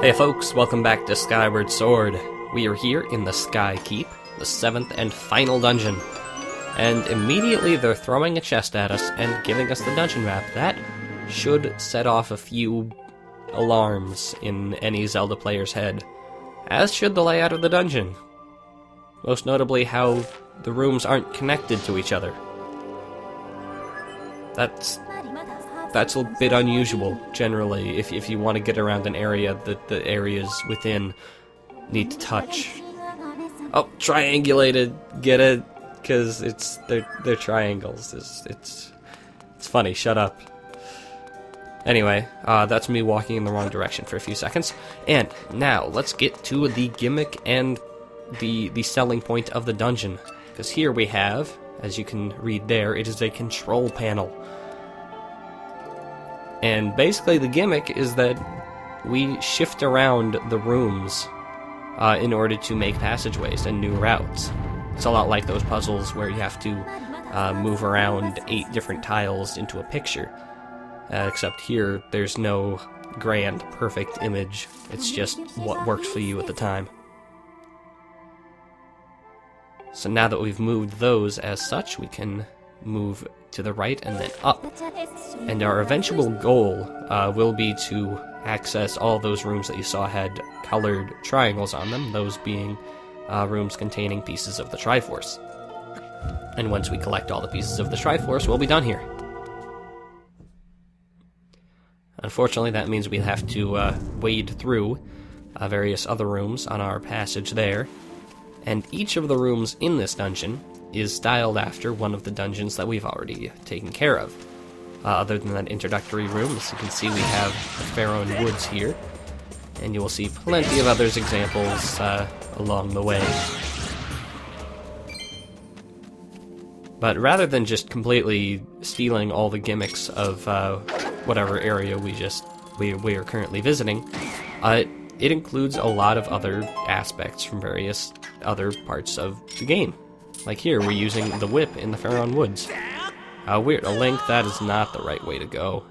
Hey folks, welcome back to Skyward Sword. We are here in the Sky Keep, the 7th and final dungeon. And immediately they're throwing a chest at us and giving us the dungeon map. That should set off a few alarms in any Zelda player's head, as should the layout of the dungeon. Most notably how the rooms aren't connected to each other. That's a bit unusual, generally, if you want to get around an area that the areas within need to touch. Oh, triangulated, get it? Because they're triangles. It's funny, shut up. Anyway, that's me walking in the wrong direction for a few seconds. And now, let's get to the gimmick and the selling point of the dungeon. Because here we have, as you can read there, it is a control panel. And basically the gimmick is that we shift around the rooms in order to make passageways and new routes. It's a lot like those puzzles where you have to move around 8 different tiles into a picture. Except here, there's no grand, perfect image. It's just what works for you at the time. So now that we've moved those as such, we can move to the right and then up. And our eventual goal will be to access all those rooms that you saw had colored triangles on them, those being rooms containing pieces of the Triforce. And once we collect all the pieces of the Triforce, we'll be done here. Unfortunately, that means we have to wade through various other rooms on our passage there. And each of the rooms in this dungeon is styled after one of the dungeons that we've already taken care of. Other than that introductory room, as you can see, we have the Pharaon Woods here, and you will see plenty of others examples along the way. But rather than just completely stealing all the gimmicks of whatever area we are currently visiting, it includes a lot of other aspects from various other parts of the game. Like here, we're using the whip in the Pharaon Woods. Weird, a link, that is not the right way to go.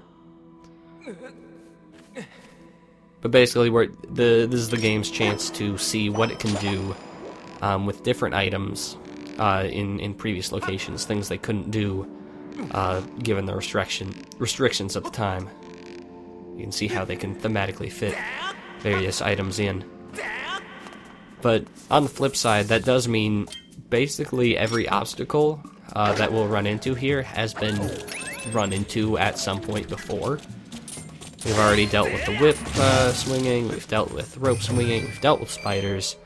But basically, this is the game's chance to see what it can do with different items in previous locations, things they couldn't do given the restrictions at the time. You can see how they can thematically fit various items in. But on the flip side, that does mean basically every obstacle that we'll run into here has been run into at some point before. We've already dealt with the whip swinging, we've dealt with rope swinging, we've dealt with spiders,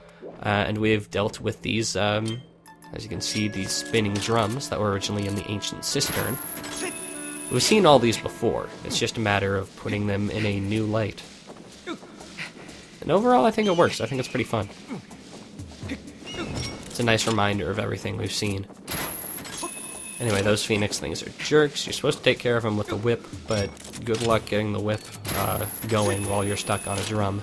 and we've dealt with these, as you can see, these spinning drums that were originally in the ancient cistern. We've seen all these before, it's just a matter of putting them in a new light. And overall, I think it works. I think it's pretty fun. It's a nice reminder of everything we've seen. Anyway, those phoenix things are jerks. You're supposed to take care of them with the whip, but good luck getting the whip going while you're stuck on a drum.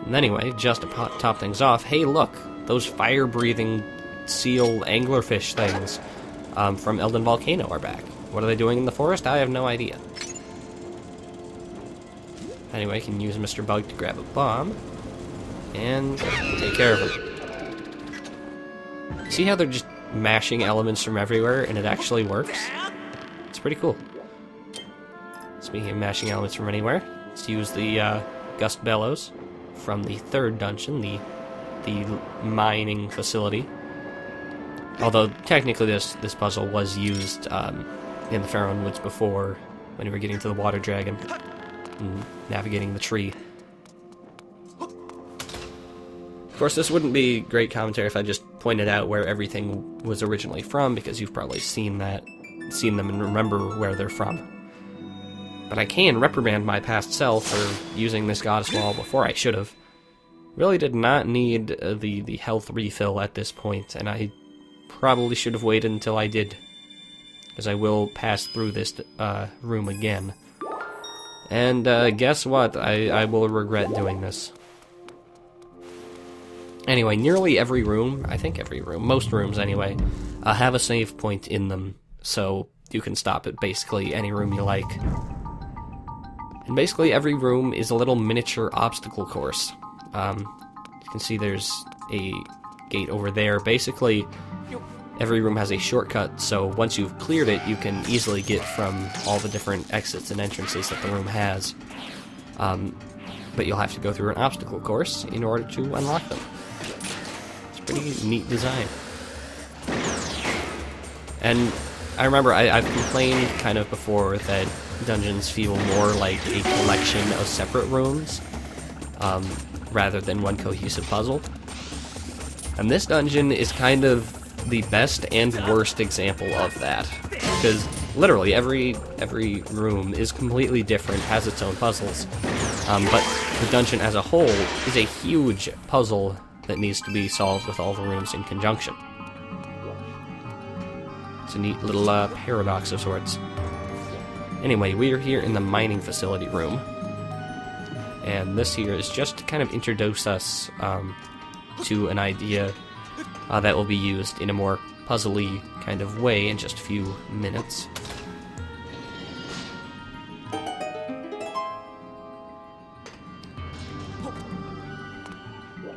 And anyway, just to top things off, hey look! Those fire-breathing seal anglerfish things from Elden Volcano are back. What are they doing in the forest? I have no idea. Anyway, you can use Mr. Bug to grab a bomb and take care of him. See how they're just mashing elements from everywhere and it actually works? It's pretty cool. Speaking of mashing elements from anywhere, let's use the Gust Bellows from the 3rd dungeon, the mining facility. Although technically this puzzle was used in the Pharaon Woods before, when you were getting to the water dragon and navigating the tree. Of course, this wouldn't be great commentary if I just pointed out where everything was originally from, because you've probably seen them and remember where they're from. But I can reprimand my past self for using this goddess wall before I should have. Really did not need the health refill at this point, and I probably should have waited until I did, because I will pass through this room again. And guess what? I will regret doing this. Anyway, nearly every room, I think every room, most rooms anyway, have a save point in them, so you can stop at basically any room you like. And basically every room is a little miniature obstacle course. You can see there's a gate over there. Basically, every room has a shortcut, so once you've cleared it, you can easily get from all the different exits and entrances that the room has. But you'll have to go through an obstacle course in order to unlock them. It's a pretty neat design. And I remember I've complained kind of before that dungeons feel more like a collection of separate rooms, rather than one cohesive puzzle. And this dungeon is kind of the best and worst example of that, because literally every room is completely different, has its own puzzles, but the dungeon as a whole is a huge puzzle that needs to be solved with all the rooms in conjunction. It's a neat little paradox of sorts. Anyway, we are here in the mining facility room, and this here is just to kind of introduce us to an idea that will be used in a more puzzly kind of way in just a few minutes.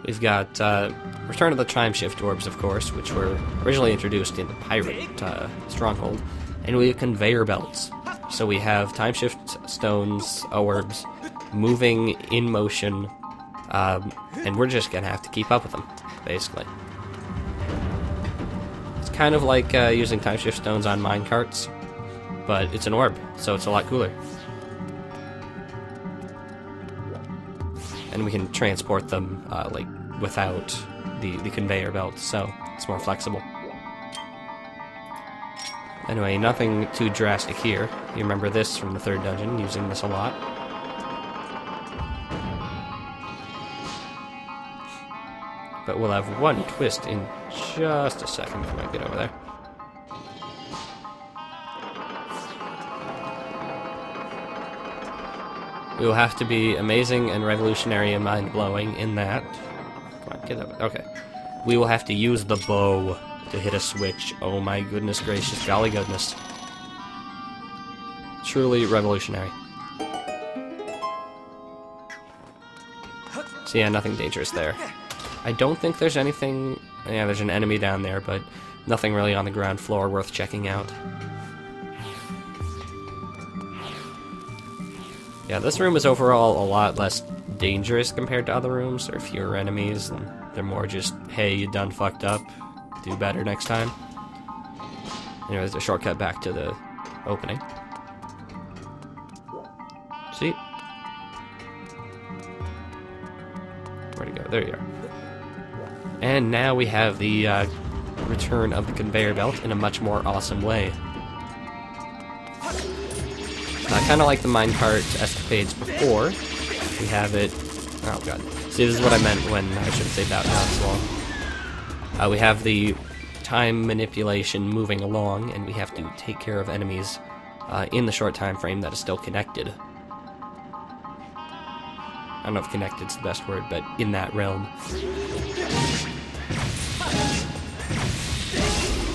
We've got Return of the Time Shift Orbs, of course, which were originally introduced in the Pirate Stronghold, and we have conveyor belts. So we have Time Shift Stones, orbs, moving in motion, and we're just gonna have to keep up with them, basically. It's kind of like using Time Shift Stones on minecarts, but it's an orb, so it's a lot cooler. And we can transport them like without the conveyor belt, so it's more flexible. Anyway, nothing too drastic here. You remember this from the third dungeon, using this a lot. But we'll have one twist in just a second if I get over there. We will have to be amazing and revolutionary and mind-blowing in that. Come on, get over. Okay. We will have to use the bow to hit a switch. Oh my goodness gracious, golly goodness. Truly revolutionary. So yeah, nothing dangerous there. I don't think there's anything... Yeah, there's an enemy down there, but nothing really on the ground floor worth checking out. Yeah, this room is overall a lot less dangerous compared to other rooms. There are fewer enemies, and they're more just, hey, you done fucked up, do better next time. Anyway, there's a shortcut back to the opening. See? Where'd it go? There you are. And now we have the return of the conveyor belt in a much more awesome way. Kind of like the minecart escapades before. We have it... Oh god. See, this is what I meant when I shouldn't say that now as well. We have the time manipulation moving along, and we have to take care of enemies in the short time frame that is still connected. I don't know if connected's the best word, but in that realm.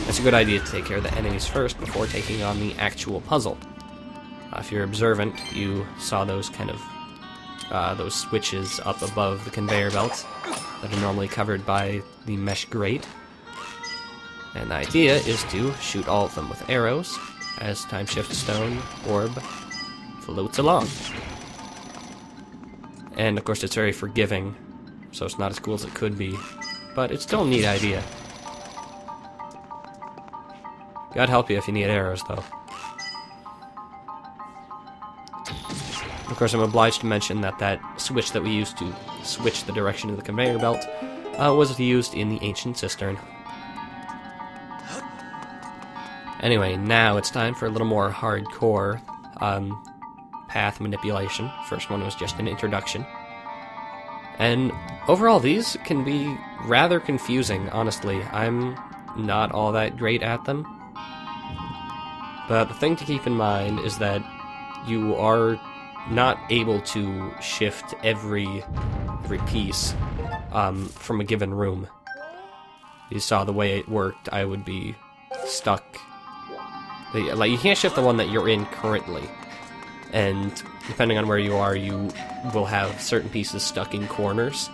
It's a good idea to take care of the enemies first before taking on the actual puzzle. If you're observant, you saw those kind of those switches up above the conveyor belts that are normally covered by the mesh grate. And the idea is to shoot all of them with arrows as Time Shift Stone orb floats along. And of course it's very forgiving, so it's not as cool as it could be, but it's still a neat idea. God help you if you need arrows, though. Of course, I'm obliged to mention that that switch that we used to switch the direction of the conveyor belt was used in the ancient cistern. Anyway, now it's time for a little more hardcore path manipulation. First one was just an introduction. And overall, these can be rather confusing, honestly. I'm not all that great at them. But the thing to keep in mind is that you are not able to shift every piece from a given room. You saw the way it worked, I would be stuck. Like, you can't shift the one that you're in currently. and depending on where you are, you will have certain pieces stuck in corners.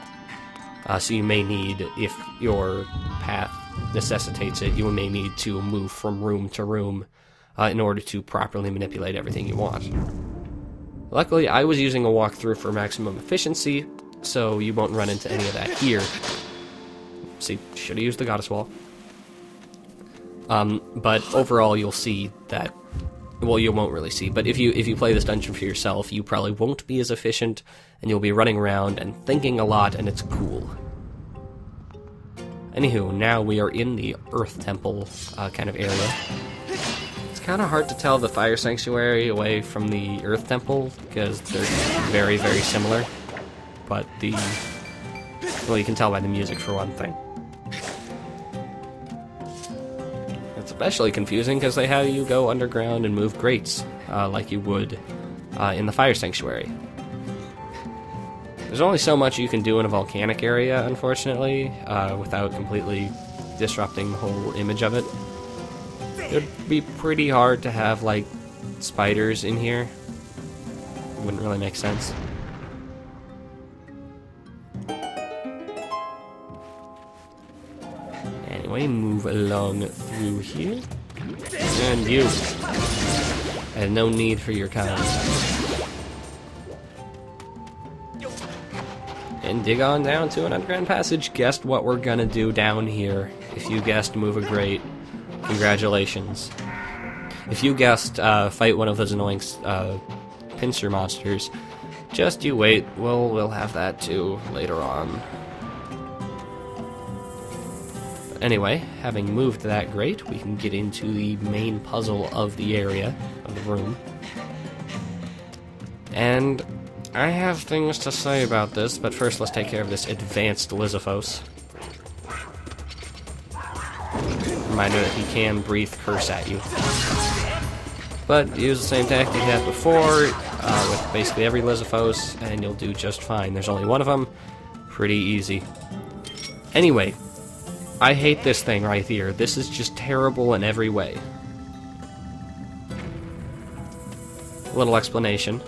So you may need, if your path necessitates it, you may need to move from room to room in order to properly manipulate everything you want. Luckily, I was using a walkthrough for maximum efficiency, so you won't run into any of that here. See, should have used the Goddess Wall. But overall, you'll see that, well, you won't really see, but if you play this dungeon for yourself, you probably won't be as efficient, and you'll be running around and thinking a lot, and it's cool. Anywho, now we are in the Earth Temple kind of area. It's kind of hard to tell the Fire Sanctuary away from the Earth Temple, because they're very, very similar. But well, you can tell by the music for one thing. It's especially confusing because they have you go underground and move grates, like you would in the Fire Sanctuary. There's only so much you can do in a volcanic area, unfortunately, without completely disrupting the whole image of it. It would be pretty hard to have, like, spiders in here. Wouldn't really make sense. Anyway, move along through here. And you. I had no need for your kind. And dig on down to an underground passage. Guessed what we're gonna do down here. If you guessed move a grate, congratulations. If you guessed fight one of those annoying pincer monsters, just you wait. We'll have that too later on. But anyway, having moved that grate, we can get into the main puzzle of the area, of the room. And I have things to say about this, but first let's take care of this advanced Lizzophos. Reminder that he can breathe curse at you. But use the same tactic you had before, with basically every Lizzophos, and you'll do just fine. There's only one of them. Pretty easy. Anyway, I hate this thing right here. This is just terrible in every way. A little explanation.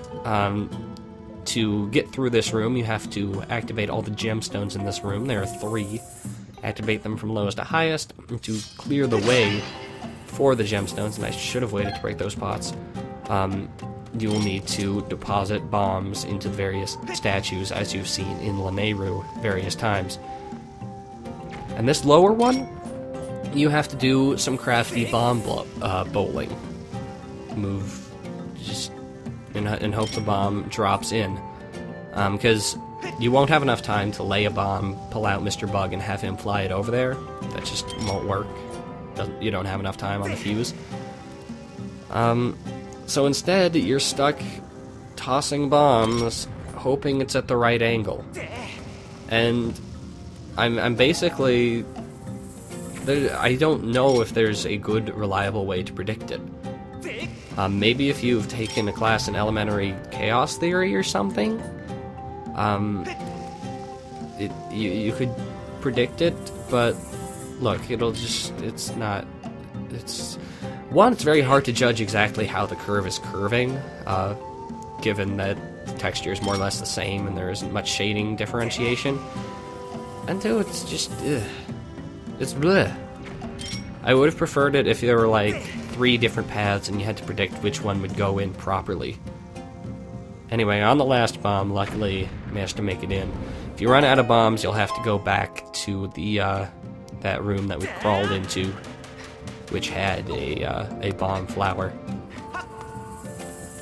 To get through this room, you have to activate all the gemstones in this room. There are 3. Activate them from lowest to highest. To clear the way for the gemstones, and I should have waited to break those pots, you will need to deposit bombs into various statues, as you've seen in Lanayru various times. And this lower one, you have to do some crafty bomb bowling. Move just and hope the bomb drops in. Because you won't have enough time to lay a bomb, pull out Mr. Bug, and have him fly it over there. That just won't work. You don't have enough time on the fuse. So instead, you're stuck tossing bombs, hoping it's at the right angle. And I'm basically... I don't know if there's a good, reliable way to predict it. Maybe if you've taken a class in elementary chaos theory or something, you could predict it, but look, it's very hard to judge exactly how the curve is curving, given that the texture is more or less the same and there isn't much shading differentiation. And 2, it's just, it's bleh. I would have preferred it if there were like 3 different paths and you had to predict which one would go in properly. Anyway, on the last bomb, luckily, managed to make it in. If you run out of bombs, you'll have to go back to the that room that we crawled into, which had a bomb flower.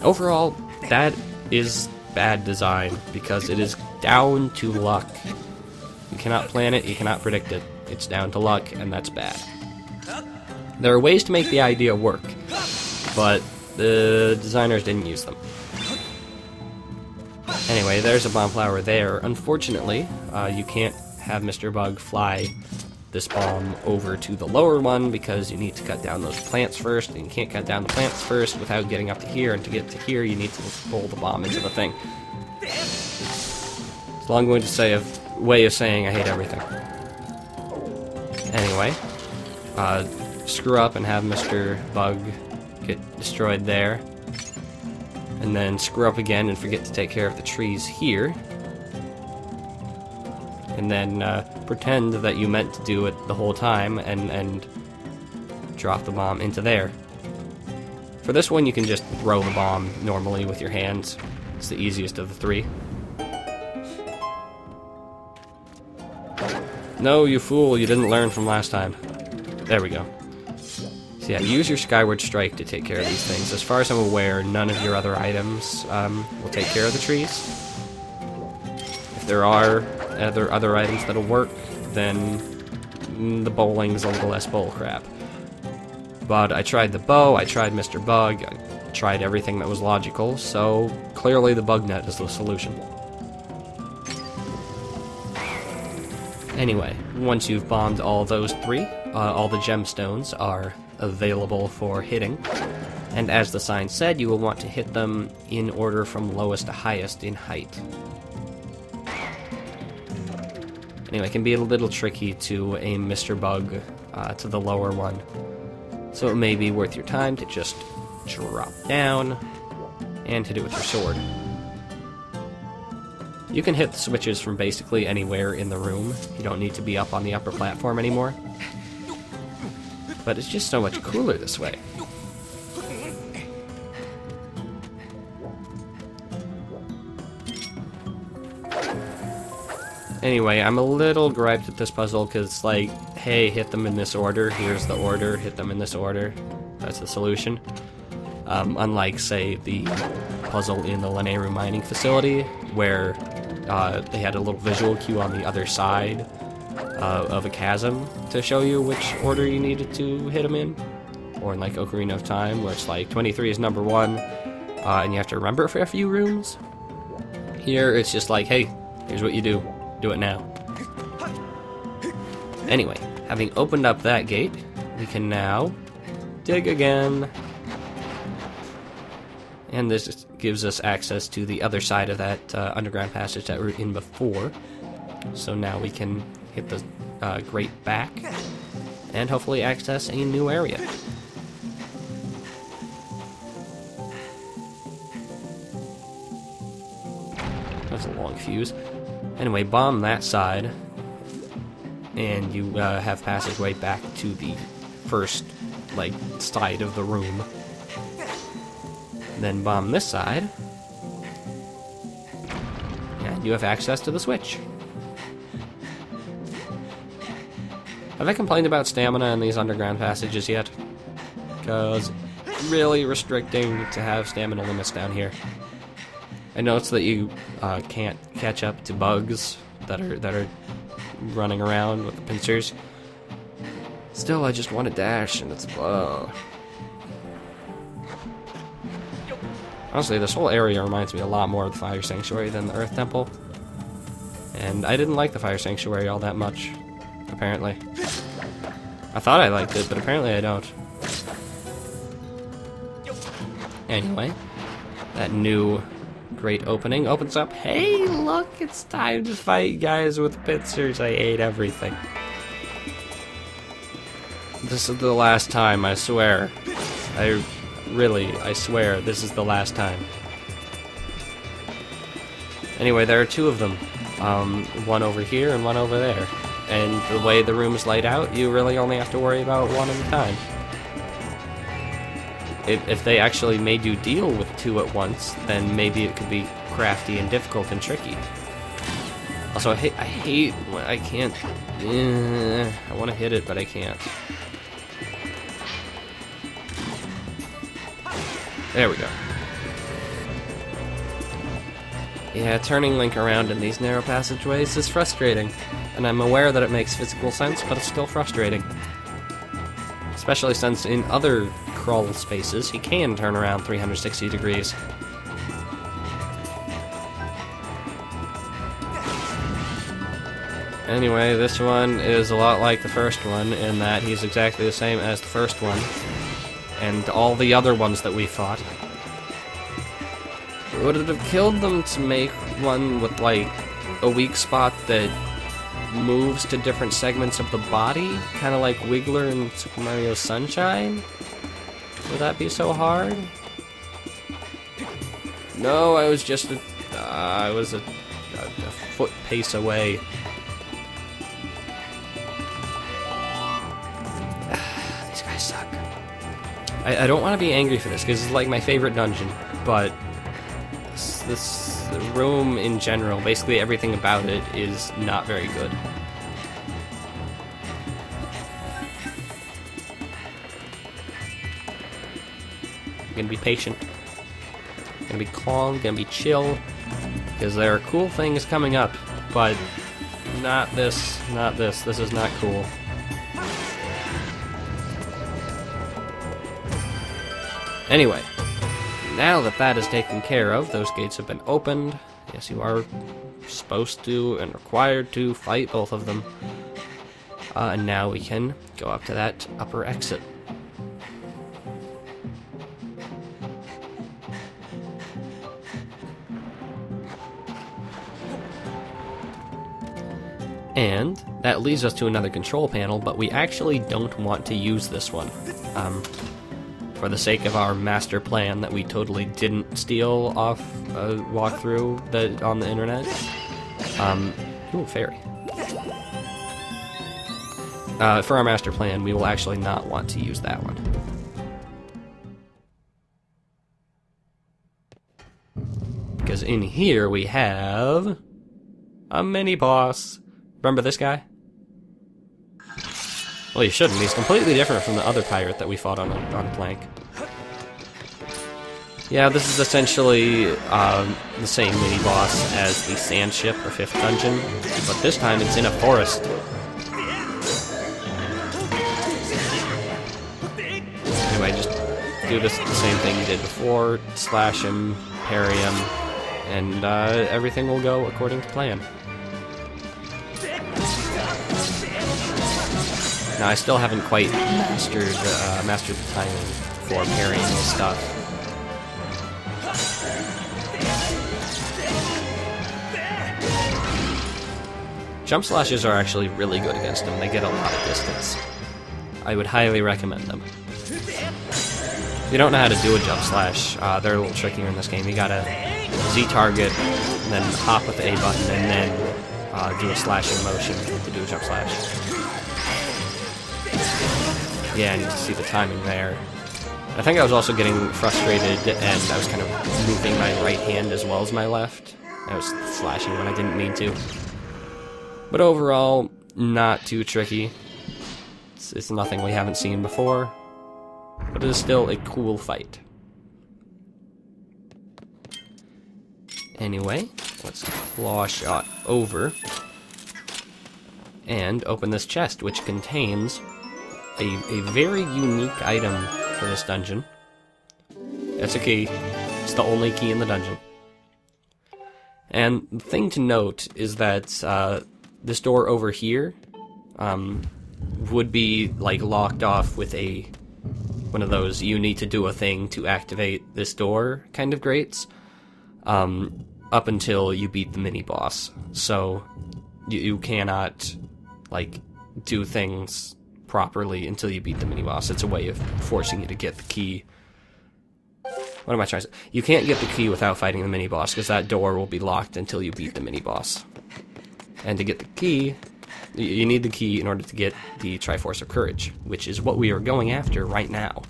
Overall, that is bad design, because it is down to luck. You cannot plan it, you cannot predict it. It's down to luck, and that's bad. There are ways to make the idea work, but the designers didn't use them. Anyway, there's a bomb flower there. Unfortunately, you can't have Mr. Bug fly this bomb over to the lower one because you need to cut down those plants first, and you can't cut down the plants first without getting up to here, and to get to here you need to roll the bomb into the thing. It's a long-winded way of saying I hate everything. Anyway, screw up and have Mr. Bug get destroyed there. and then screw up again and forget to take care of the trees here. And then pretend that you meant to do it the whole time and drop the bomb into there. For this one, you can just throw the bomb normally with your hands. It's the easiest of the three. No, you fool, you didn't learn from last time. There we go. So yeah, use your Skyward Strike to take care of these things. As far as I'm aware, none of your other items will take care of the trees. If there are other items that'll work, then the bowling's a little less bullcrap. But I tried the bow, I tried Mr. Bug, I tried everything that was logical, so clearly the bug net is the solution. Anyway, once you've bombed all those three, all the gemstones are available for hitting. And as the sign said, you will want to hit them in order from lowest to highest in height. Anyway, it can be a little tricky to aim Mr. Bug to the lower one. So it may be worth your time to just drop down and hit it with your sword. You can hit the switches from basically anywhere in the room. You don't need to be up on the upper platform anymore. But it's just so much cooler this way. Anyway, I'm a little griped at this puzzle because it's like, hey, hit them in this order, here's the order, hit them in this order. That's the solution. Unlike, say, the puzzle in the Lanayru mining facility, where they had a little visual cue on the other side of a chasm to show you which order you needed to hit them in. Or in like Ocarina of Time, where it's like 23 is number 1, and you have to remember for a few rooms. Here, it's just like, hey, here's what you do. Do it now. Anyway, having opened up that gate, we can now dig again. And this just gives us access to the other side of that underground passage that we were in before. So now we can hit the grate back and hopefully access a new area. That's a long fuse. Anyway, bomb that side, and you have passageway back to the first, like, side of the room. Then bomb this side, and you have access to the switch. Have I complained about stamina in these underground passages yet? Because really restricting to have stamina limits down here. I noticed that you can't catch up to bugs that are running around with the pincers. Still, I just want to dash, and it's honestly, this whole area reminds me a lot more of the Fire Sanctuary than the Earth Temple. And I didn't like the Fire Sanctuary all that much, apparently. I thought I liked it, but apparently I don't. Anyway, that new great opening opens up. Hey, look, it's time to fight guys with pincers. I ate everything. This is the last time, I swear. I swear, this is the last time. Anyway, there are two of them. One over here and one over there. And the way the room is laid out, you really only have to worry about one at a time. If they actually made you deal with two at once, then maybe it could be crafty and difficult and tricky. Also, I can't. I want to hit it, but I can't. There we go. Yeah, turning Link around in these narrow passageways is frustrating, and I'm aware that it makes physical sense, but it's still frustrating. Especially since in other crawl spaces, he can turn around 360 degrees. Anyway, this one is a lot like the first one in that he's exactly the same as the first one, and all the other ones that we fought. Would it have killed them to make one with, like, a weak spot that moves to different segments of the body? Kind of like Wiggler in Super Mario Sunshine? Would that be so hard? No, I was just I was a foot pace away. These guys suck. I don't want to be angry for this, because it's like my favorite dungeon, but this room in general, basically everything about it is not very good. I'm gonna be patient. Gonna be calm, gonna be chill, because there are cool things coming up, but not this, not this. This is not cool. Anyway, now that that is taken care of, those gates have been opened. Yes, you are supposed to and required to fight both of them. And now we can go up to that upper exit. And that leads us to another control panel, but we actually don't want to use this one. For the sake of our master plan that we totally didn't steal off a walkthrough on the internet. Ooh, fairy. For our master plan, we will actually not want to use that one. Because in here we have a mini-boss. Remember this guy? Well, you shouldn't. He's completely different from the other pirate that we fought on a plank. Yeah, this is essentially the same mini-boss as the sand ship or 5th dungeon, but this time it's in a forest. Anyway, just do the same thing you did before, slash him, parry him, and everything will go according to plan. Now, I still haven't quite mastered the timing for parrying this stuff. Jump slashes are actually really good against them. They get a lot of distance. I would highly recommend them. If you don't know how to do a jump slash, they're a little trickier in this game. You gotta Z-target, then hop with the A button, and then do a slashing motion to do a jump slash. Yeah, and you can see the timing there. I think I was also getting frustrated, and I was kind of moving my right hand as well as my left. I was slashing when I didn't mean to. But overall, not too tricky. It's nothing we haven't seen before, but it is still a cool fight. Anyway, let's claw shot over and open this chest, which contains a very unique item for this dungeon. That's a key. It's the only key in the dungeon. And the thing to note is that this door over here would be like locked off with one of those you need to do a thing to activate this door kind of grates up until you beat the mini-boss. So you cannot like do things properly until you beat the mini-boss. It's a way of forcing you to get the key. What am I trying to say? You can't get the key without fighting the mini-boss, because that door will be locked until you beat the mini-boss. And to get the key, you need the key in order to get the Triforce of Courage, which is what we are going after right now.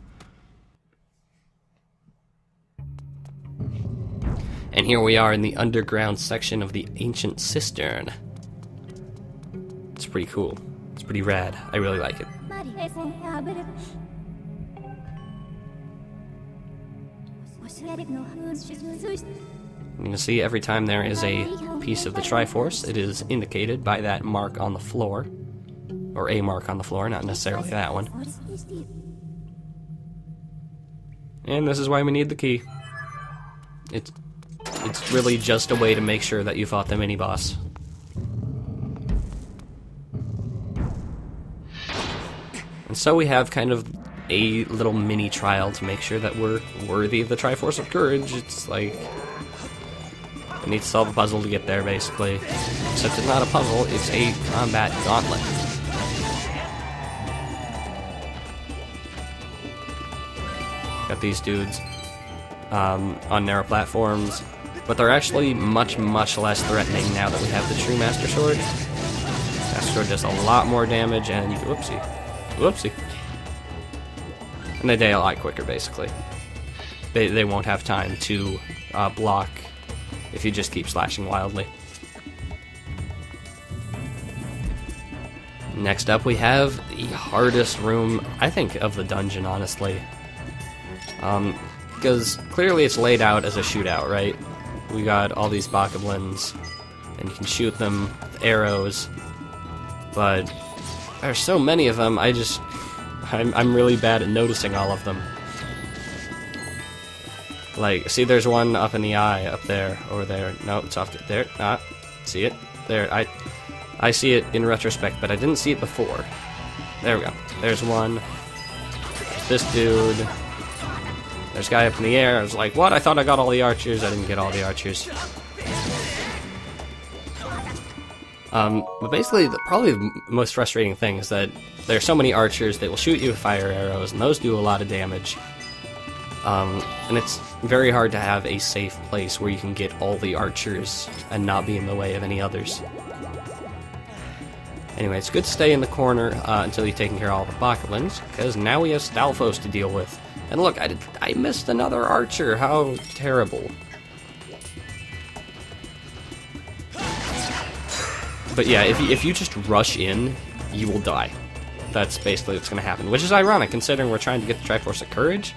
And here we are in the underground section of the Ancient Cistern. It's pretty cool. It's pretty rad. I really like it. You can see every time there is a piece of the Triforce, it is indicated by that mark on the floor. Or a mark on the floor, not necessarily that one. And this is why we need the key. It's really just a way to make sure that you fought the mini-boss. And so we have kind of a little mini trial to make sure that we're worthy of the Triforce of Courage. It's like, we need to solve a puzzle to get there, basically. Except it's not a puzzle, it's a combat gauntlet. Got these dudes. on narrow platforms, but they're actually much, much less threatening now that we have the true Master Sword. Master Sword does a lot more damage, and whoopsie. And they die a lot quicker, basically. They won't have time to block if you just keep slashing wildly. Next up, we have the hardest room, I think, of the dungeon, honestly. Because clearly it's laid out as a shootout, right? We got all these bokoblins, and you can shoot them with arrows, but there's so many of them, I'm really bad at noticing all of them. Like, see, there's one up in the eye, up there, over there. No, it's off there. Ah, see it? There, I see it in retrospect, but I didn't see it before. There we go. There's one. There's this dude. There's a guy up in the air. I was like, what? I thought I got all the archers. I didn't get all the archers. But basically, probably the most frustrating thing is that there are so many archers that will shoot you with fire arrows, and those do a lot of damage. And it's very hard to have a safe place where you can get all the archers and not be in the way of any others. Anyway, it's good to stay in the corner until you've taken care of all the bokoblins, because now we have Stalfos to deal with. And look, I missed another archer. How terrible. But yeah, if you just rush in, you will die. That's basically what's going to happen, which is ironic considering we're trying to get the Triforce of Courage.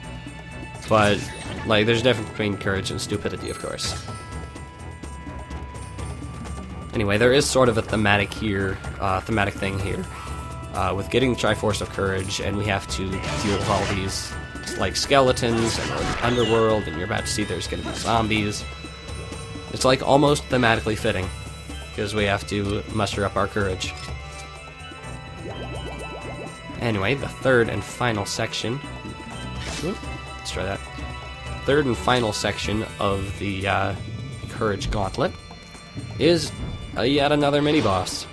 But, like, there's a difference between courage and stupidity, of course. Anyway, there is sort of a thematic thing here, with getting the Triforce of Courage, and we have to deal with all these, like, skeletons and the underworld, and you're about to see there's going to be zombies. It's, like, almost thematically fitting, because we have to muster up our courage. Anyway, the third and final section... Let's try that. Third and final section of the Courage Gauntlet is yet another mini-boss.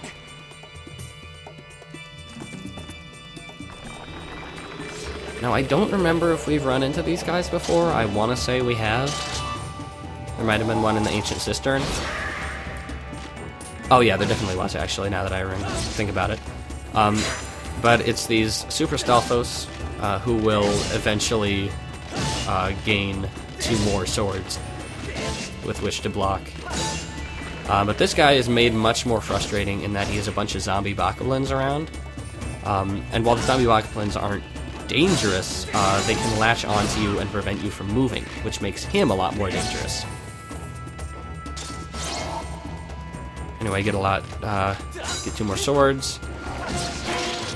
Now, I don't remember if we've run into these guys before. I want to say we have. There might have been one in the Ancient Cistern. Oh yeah, there definitely was, actually, now that I think about it. But it's these Super Stalfos who will eventually gain 2 more swords with which to block. But this guy is made much more frustrating in that he has a bunch of zombie bokoblins around. And while the zombie bokoblins aren't dangerous, they can latch onto you and prevent you from moving, which makes him a lot more dangerous. Anyway, get 2 more swords.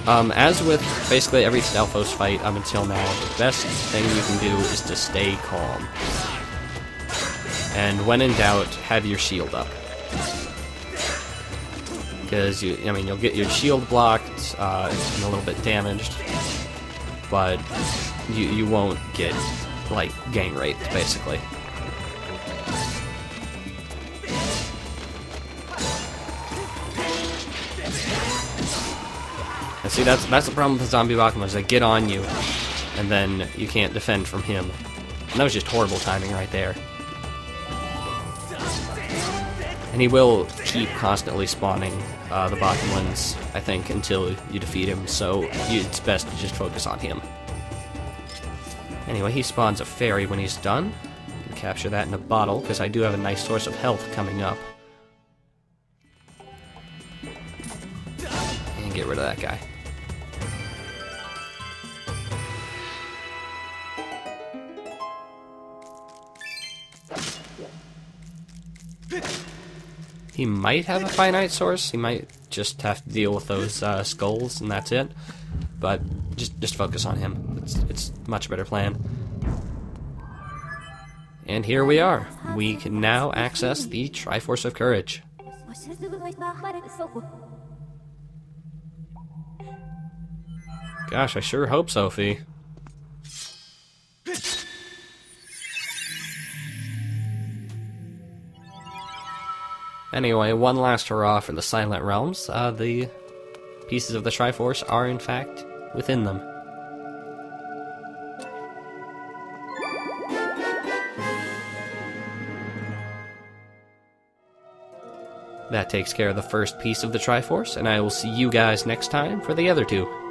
As with basically every Stalfos fight up until now, the best thing you can do is to stay calm. And when in doubt, have your shield up. Because, you'll get your shield blocked and a little bit damaged, but you won't get, like, gang raped, basically. And see, that's the problem with the zombie bokoblins. They get on you, and then you can't defend from him. And that was just horrible timing right there. And he will keep constantly spawning the bokoblins, I think, until you defeat him, so it's best to just focus on him. Anyway, he spawns a fairy when he's done. You can capture that in a bottle, because I do have a nice source of health coming up. And get rid of that guy. He might have a finite source. He might just have to deal with those skulls, and that's it. But just focus on him. It's a much better plan. And here we are. We can now access the Triforce of Courage. Gosh, I sure hope so, Fee. Anyway, one last hurrah for the Silent Realms. The pieces of the Triforce are, in fact, within them. That takes care of the first piece of the Triforce, and I will see you guys next time for the other two.